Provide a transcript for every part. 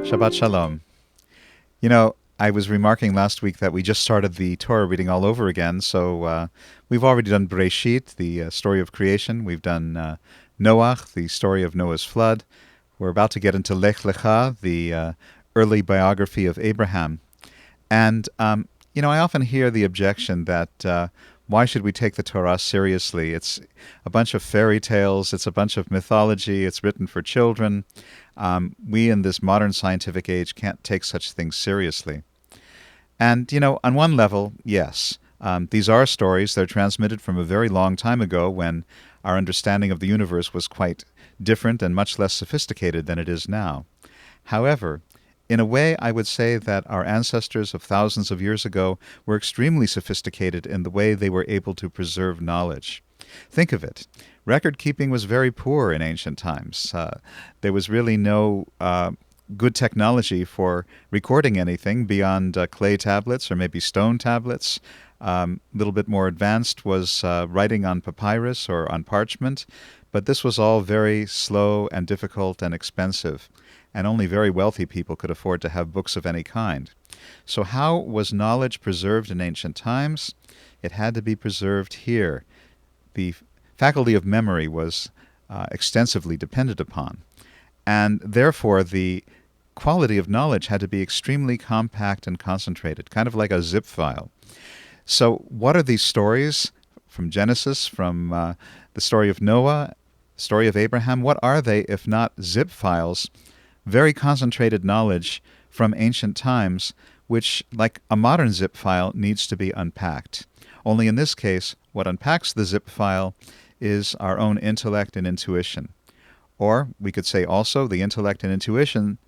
Shabbat Shalom. I was remarking last week that we just started the Torah reading all over again, so we've already done Bereshit, the story of creation. We've done Noach, the story of Noah's flood. We're about to get into Lech Lecha, the early biography of Abraham. And, I often hear the objection that why should we take the Torah seriously? It's a bunch of fairy tales, it's a bunch of mythology, it's written for children. We in this modern scientific age can't take such things seriously. And, on one level, yes, these are stories. They're transmitted from a very long time ago when our understanding of the universe was quite different and much less sophisticated than it is now. However, in a way, I would say that our ancestors of thousands of years ago were extremely sophisticated in the way they were able to preserve knowledge. Think of it. Record-keeping was very poor in ancient times. There was really no good technology for recording anything beyond clay tablets or maybe stone tablets. A little bit more advanced was writing on papyrus or on parchment, but this was all very slow and difficult and expensive, and only very wealthy people could afford to have books of any kind. So how was knowledge preserved in ancient times? It had to be preserved here. The faculty of memory was extensively depended upon, and therefore the quality of knowledge had to be extremely compact and concentrated, kind of like a zip file. So what are these stories from Genesis, from the story of Noah, the story of Abraham? What are they if not zip files, very concentrated knowledge from ancient times, which, like a modern zip file, needs to be unpacked? Only in this case, what unpacks the zip file is our own intellect and intuition. Or we could say also the intellect and intuition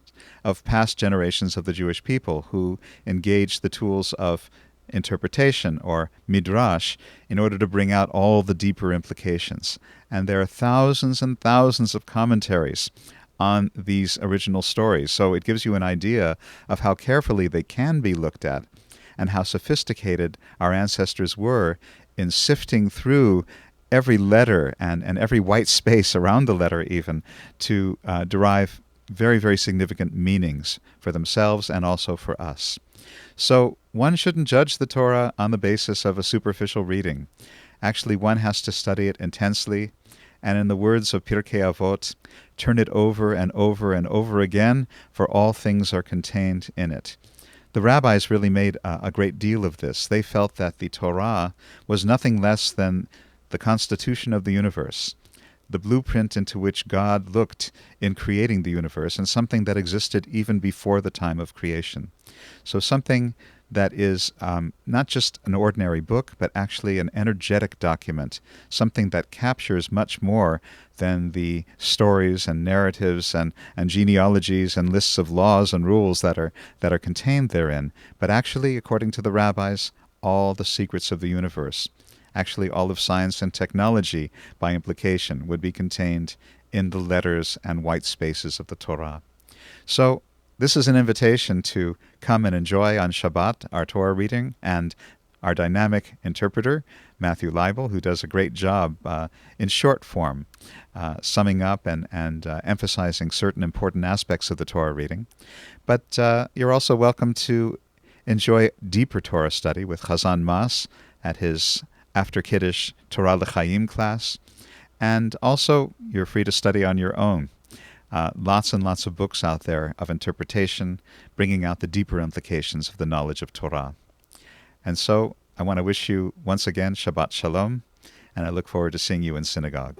of past generations of the Jewish people who engaged the tools of interpretation or midrash in order to bring out all the deeper implications. And there are thousands and thousands of commentaries on these original stories. So it gives you an idea of how carefully they can be looked at and how sophisticated our ancestors were in sifting through every letter and every white space around the letter even to derive very, very significant meanings for themselves and also for us. So one shouldn't judge the Torah on the basis of a superficial reading. Actually, one has to study it intensely, and in the words of Pirkei Avot, turn it over and over and over again, for all things are contained in it. The rabbis really made a great deal of this. They felt that the Torah was nothing less than the constitution of the universe, the blueprint into which God looked in creating the universe, and something that existed even before the time of creation. So something that is not just an ordinary book, but actually an energetic document, something that captures much more than the stories and narratives and genealogies and lists of laws and rules that are contained therein, but actually, according to the rabbis, all the secrets of the universe. Actually, all of science and technology, by implication, would be contained in the letters and white spaces of the Torah. So, this is an invitation to come and enjoy on Shabbat our Torah reading and our dynamic interpreter, Matthew Leibel, who does a great job in short form, summing up and emphasizing certain important aspects of the Torah reading. But you're also welcome to enjoy deeper Torah study with Chazan Mas at his after Kiddush Torah L'Chaim class. And also, you're free to study on your own. Lots and lots of books out there of interpretation, bringing out the deeper implications of the knowledge of Torah. And so, I want to wish you once again Shabbat Shalom, and I look forward to seeing you in synagogue.